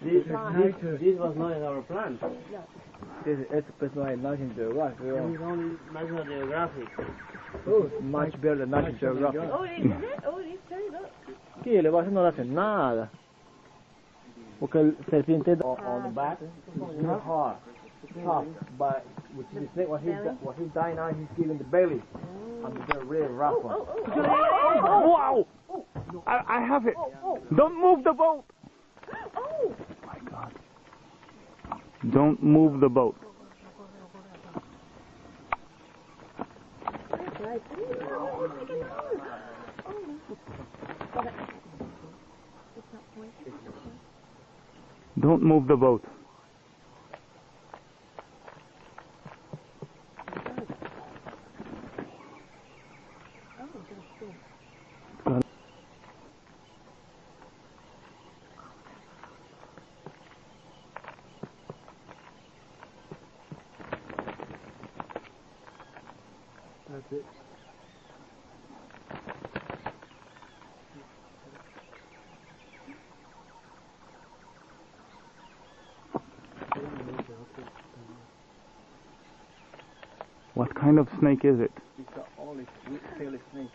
This was not in our plan. This is specialized National Geographic. This is only National Geographic. Oh, much better than National Geographic. Oh, is it? Oh, it is. Turn it up. ¿Qué? Le va a no le hace nada. Porque el serpiente on the back is not hard. Tough, but with the snake, what he's dying now, he's giving the belly. I mean, they're really rough ones. Wow! I have it. Don't move the boat. Oh My God! Don't move the boat. Don't move the boat. That's it. What kind of snake is it? It's the only tail snake.